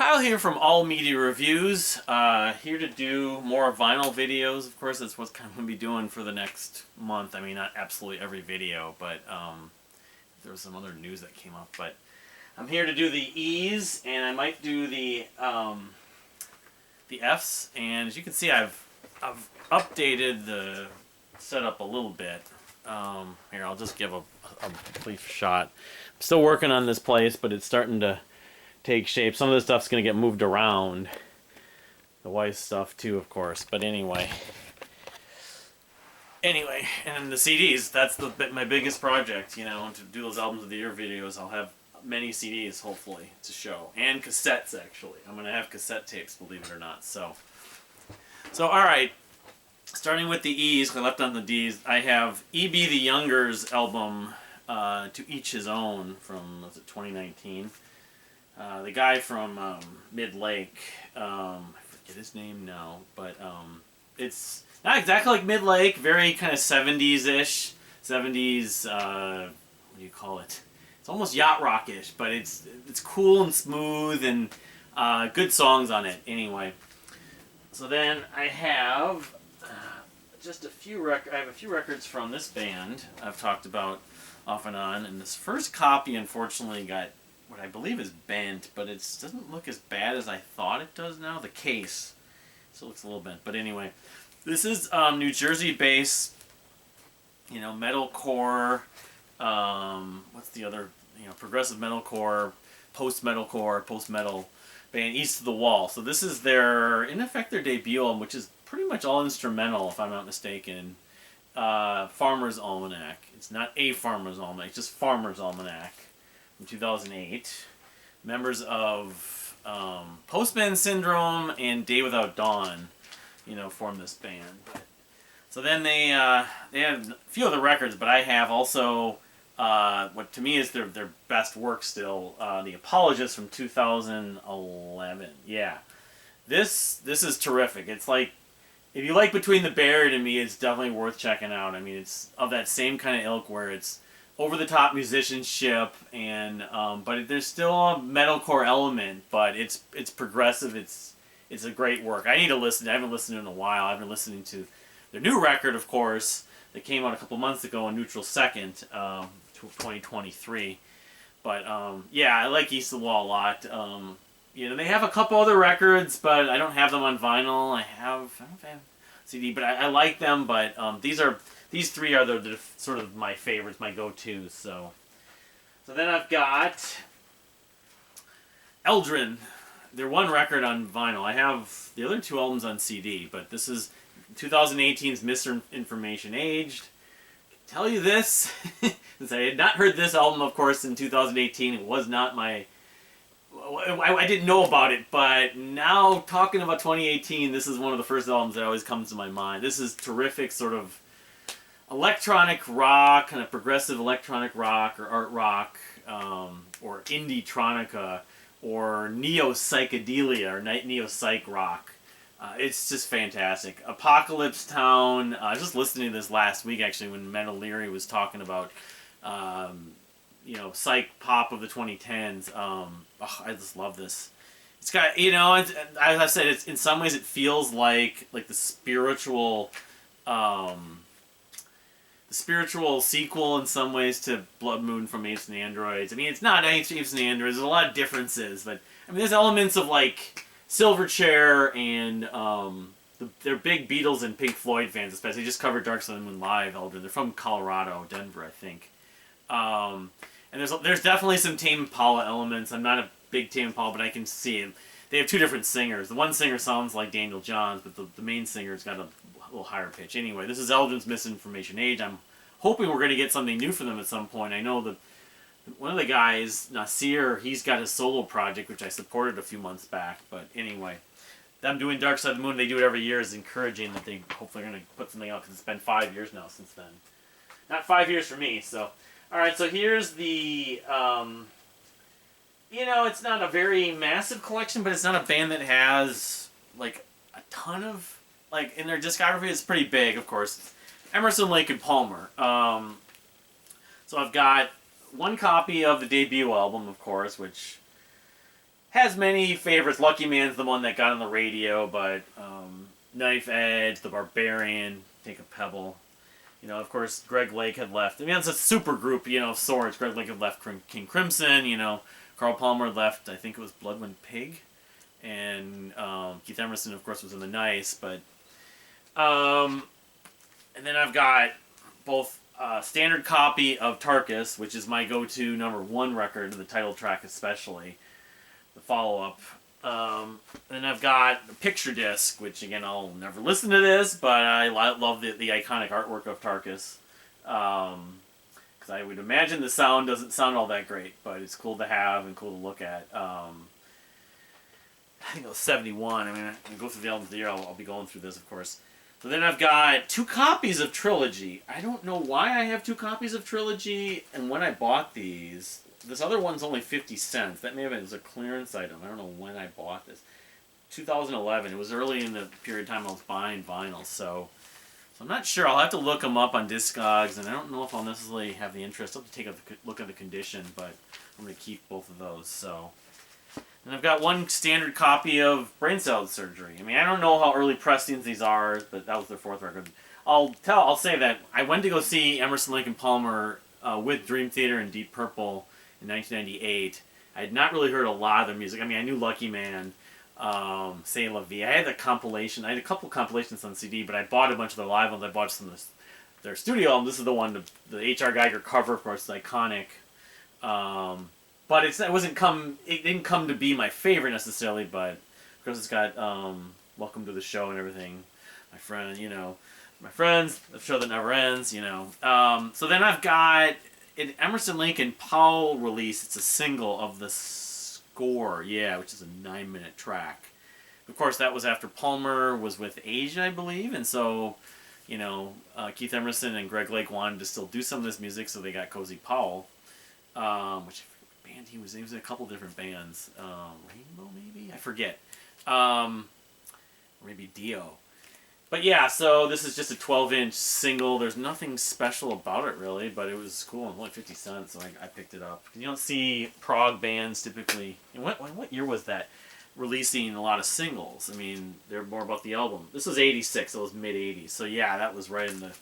Kyle here from All Media Reviews, here to do more vinyl videos. Of course, that's what I'm going to be doing for the next month. I mean, not absolutely every video, but there was some other news that came up. But I'm here to do the E's, and I might do the F's. And as you can see, I've updated the setup a little bit. Here, I'll just give a brief shot. I'm still working on this place, but it's starting to take shape. Some of this stuff's going to get moved around. The Weiss stuff too, of course. But anyway, and the CDs, that's my biggest project, you know, to do those albums of the year videos. I'll have many CDs, hopefully, to show. And cassettes, actually. I'm going to have cassette tapes, believe it or not. So alright. Starting with the E's, I left on the D's. I have E.B. the Younger's album, To Each His Own, from, was it 2019? The guy from Mid-Lake, I forget his name now, but it's not exactly like Mid-Lake, very kind of 70s-ish, 70s, what do you call it? It's almost yacht rock-ish, but it's cool and smooth and good songs on it, anyway. So then I have just a few I have a few records from this band I've talked about off and on, and this first copy, unfortunately, got what I believe is bent, but it doesn't look as bad as I thought it does now. The case still looks a little bent, but anyway, this is New Jersey-based, you know, metalcore. What's the other? You know, progressive metalcore, post-metalcore, post-metal band, East of the Wall. So this is in effect, their debut album, which is pretty much all instrumental, if I'm not mistaken. Farmer's Almanac. It's not a Farmer's Almanac, it's just Farmer's Almanac. From 2008, members of Postman Syndrome and Day Without Dawn, you know, formed this band. So then they had a few other records, but I have also what to me is their best work still, The Apologist from 2011. Yeah, this is terrific. It's like, if you like Between the Buried and Me, it's definitely worth checking out. I mean, it's of that same kind of ilk where it's over-the-top musicianship, and but there's still a metalcore element, but it's progressive. It's a great work. I need to listen. I haven't listened to it in a while. I've been listening to their new record, of course, that came out a couple months ago on Neutral Second, 2023. But yeah, I like East of the Wall a lot. You know, they have a couple other records, but I don't have them on vinyl. I don't know if I have CD, but I like them. But these three are the sort of my favorites, my go-tos. So then I've got Eldrin. Their one record on vinyl. I have the other two albums on CD, but this is 2018's Misinformation Aged. I can tell you this, since I had not heard this album, of course, in 2018. It was not my... I didn't know about it, but now talking about 2018, this is one of the first albums that always comes to my mind. This is terrific, sort of electronic rock, kind of progressive electronic rock or art rock, or indie-tronica, or neo-psychedelia, or neo-psych rock. It's just fantastic. Apocalypse Town, I was just listening to this last week, actually, when Matt O'Leary was talking about, you know, psych pop of the 2010s. I just love this. It's got, you know, as I said, it's in some ways it feels like the spiritual sequel in some ways to Blood Moon from Apes and Androids. I mean, it's not Apes and Androids. There's a lot of differences, but I mean, there's elements of like Silverchair and they're big Beatles and Pink Floyd fans, especially. They just covered Dark Side of the Moon live. Eldrin. They're from Colorado, Denver, I think. And there's definitely some Tame Impala elements. I'm not a big Tame Impala, but I can see it. They have two different singers. The one singer sounds like Daniel Johns, but the main singer's got a little higher pitch. Anyway, this is Eldrin's Misinformation Age. I'm hoping we're going to get something new for them at some point. I know that one of the guys, Nasir, he's got his solo project, which I supported a few months back. But anyway, them doing Dark Side of the Moon, they do it every year, is encouraging that they hopefully are going to put something out, because it's been 5 years now since then. Not 5 years for me, so... Alright, so here's the, you know, it's not a very massive collection, but it's not a band that has, like, a ton of, like, in their discography, it's pretty big, of course. Emerson, Lake and Palmer. So I've got one copy of the debut album, of course, which has many favorites. Lucky Man's the one that got on the radio, but Knife Edge, The Barbarian, Take a Pebble. You know, of course, Greg Lake had left. I mean, it's a super group, you know, of sorts. Greg Lake had left King Crimson, you know. Carl Palmer left, I think it was Bloodwind Pig. And Keith Emerson, of course, was in the Nice. But, and then I've got both standard copy of Tarkus, which is my go-to #1 record, the title track especially. The follow-up. And I've got the picture disc, which again I'll never listen to this, but I love the iconic artwork of Tarkus. Because I would imagine the sound doesn't sound all that great, but it's cool to have and cool to look at. I think it was 71. I mean, I go through the albums of the year. I'll be going through this, of course. So then I've got 2 copies of Trilogy. I don't know why I have 2 copies of Trilogy, and when I bought these. This other one's only 50 cents. That may have been a clearance item. I don't know when I bought this. 2011. It was early in the period of time I was buying vinyl, so I'm not sure. I'll have to look them up on Discogs, and I don't know if I'll necessarily have the interest. I'll have to take a look at the condition, but I'm going to keep both of those. So, and I've got 1 standard copy of Brain Salad Surgery. I mean, I don't know how early pressings these are, but that was their 4th record. I'll say that I went to go see Emerson, Lake and Palmer with Dream Theater and Deep Purple in 1998. I had not really heard a lot of their music. I mean, I knew Lucky Man, C'est La Vie. I had a compilation. I had a couple compilations on CD, but I bought a bunch of their live ones. I bought some of their studio albums. This is the one, the H.R. Geiger cover, of course, is iconic. But it didn't come to be my favorite necessarily, but of course it's got Welcome to the Show and everything. My friend, you know, my friends, the show that never ends, you know. So then I've got an Emerson, Lake and Powell release. It's a single of the score, yeah, which is a 9-minute track. Of course, that was after Palmer was with Asia, I believe, and so, you know, Keith Emerson and Greg Lake wanted to still do some of this music, so they got Cozy Powell, which band he was in a couple different bands. Rainbow, maybe? I forget. Maybe Dio. But yeah, so this is just a 12-inch single. There's nothing special about it, really, but it was cool. It was only 50 cents, so I picked it up. You don't see prog bands typically. And what year was that? Releasing a lot of singles. I mean, they're more about the album. This was 86, so it was mid-80s. So yeah, that was right in the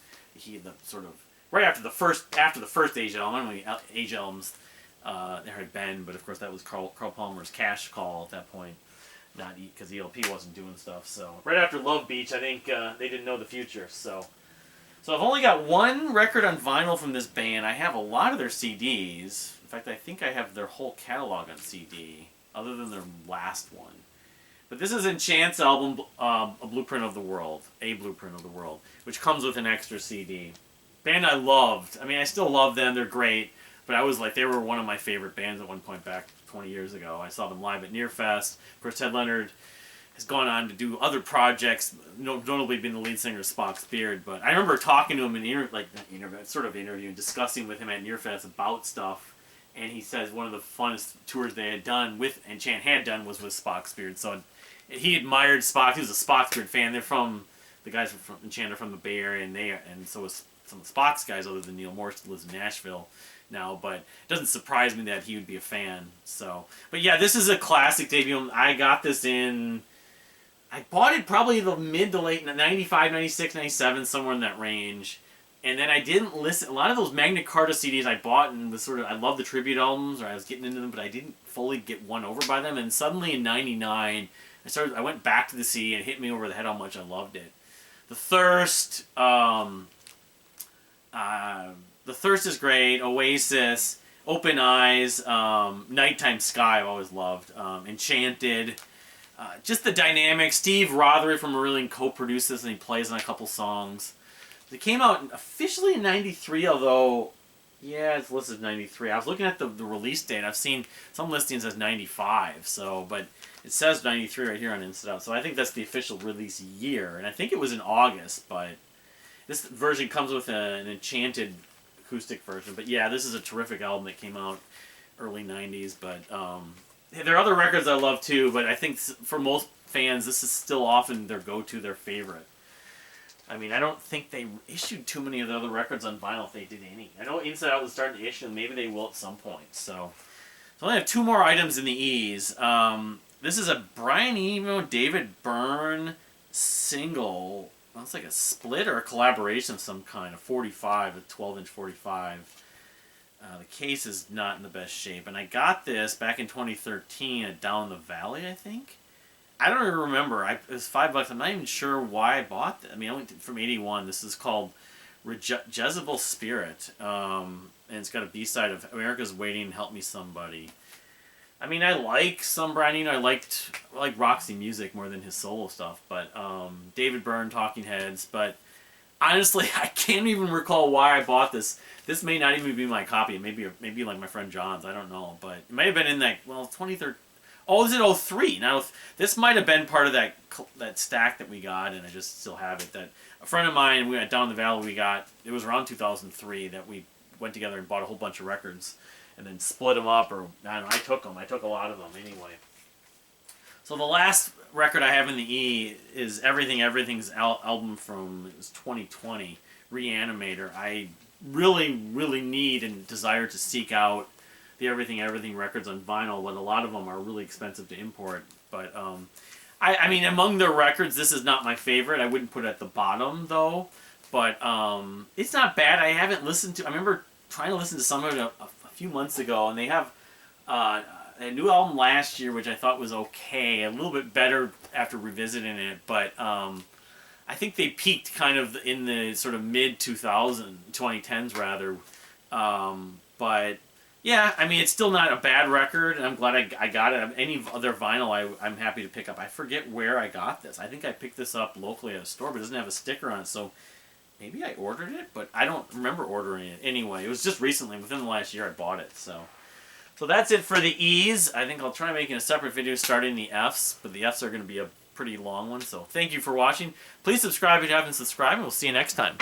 sort of right after the first Asia album. I mean, Asia albums there had been, but of course that was Carl Palmer's cash call at that point. Not because ELP wasn't doing stuff. So right after Love Beach, I think they didn't know the future. So I've only got 1 record on vinyl from this band. I have a lot of their CDs. In fact, I think I have their whole catalog on CD, other than their last one. But this is Enchant's album, A Blueprint of the World, which comes with an extra CD. Band I loved. I mean, I still love them. They're great. But I was like, they were one of my favorite bands at one point back 20 years ago. I saw them live at Nearfest. Of course, Ted Leonard has gone on to do other projects, notably being the lead singer of Spock's Beard. But I remember talking to him in sort of interview, discussing with him at Nearfest about stuff. And he says one of the funnest tours they had done Enchant had done was with Spock's Beard. So he admired Spock. He was a Spock's Beard fan. They're from the guys from Enchant are from the Bay Area, and so was some of Spock's guys, other than Neil Morse, who lives in Nashville now, but it doesn't surprise me that he would be a fan. So, but yeah, this is a classic debut. I got this I bought it probably the mid to late 95, 96, 97, somewhere in that range. And then I didn't listen. A lot of those Magna Carta CDs I bought and I love the tribute albums, or I was getting into them, but I didn't fully get won over by them. And suddenly in 99, I went back to the CD and it hit me over the head how much I loved it. The Thirst, The Thirst is great. Oasis, Open Eyes, Nighttime Sky I've always loved. Enchanted. Just the dynamic. Steve Rothery from Marillion co-produced this, and he plays on a couple songs. It came out officially in 93, although, yeah, it's listed 93. I was looking at the release date. I've seen some listings as 95, but it says 93 right here on Inside Out. So I think that's the official release year, and I think it was in August, but this version comes with an Enchanted acoustic version. But yeah, this is a terrific album that came out early 90s, but there are other records I love too, but I think for most fans this is still often their go-to, their favorite. I mean, I don't think they issued too many of the other records on vinyl if they did any. I know Inside Out was starting to issue, and maybe they will at some point. So So I only have 2 more items in the E's. This is a Brian Eno, David Byrne single. Well, it's like a split or a collaboration of some kind, a 45, a 12-inch 45. The case is not in the best shape. And I got this back in 2013 at Down the Valley, I think. I don't even remember. It was $5. I'm not even sure why I bought it. I mean, I went from 81. This is called Jezebel Spirit. And it's got a B-side of America's Waiting, Help Me Somebody. I mean, I like some Brian Eno. I like Roxy Music more than his solo stuff. But David Byrne, Talking Heads. But honestly, I can't even recall why I bought this. This may not even be my copy. Maybe like my friend John's. I don't know. But it may have been in that, 2013. Oh, is it 03? Now, this might have been part of that stack that we got, and I just still have it. That a friend of mine, we went down the valley, it was around 2003 that we went together and bought a whole bunch of records and then split them up, or I don't know, I took them. I took a lot of them anyway. So the last record I have in the E is Everything's album from, it was 2020, Reanimator. I really, really need and desire to seek out the Everything records on vinyl, but a lot of them are really expensive to import. But I mean, among their records, this is not my favorite. I wouldn't put it at the bottom though, but it's not bad. I haven't listened to. I remember trying to listen to some of it a few months ago, and they have a new album last year, which I thought was okay, a little bit better after revisiting it, but I think they peaked kind of in the sort of mid 2010s rather, but. Yeah, I mean, it's still not a bad record, and I'm glad I got it. Any other vinyl I'm happy to pick up. I forget where I got this. I think I picked this up locally at a store, but it doesn't have a sticker on it, so maybe I ordered it, but I don't remember ordering it. Anyway, it was just recently, within the last year, I bought it, so that's it for the E's. I think I'll try making a separate video starting the F's, but the F's are going to be a pretty long one, so thank you for watching. Please subscribe if you haven't subscribed, and we'll see you next time.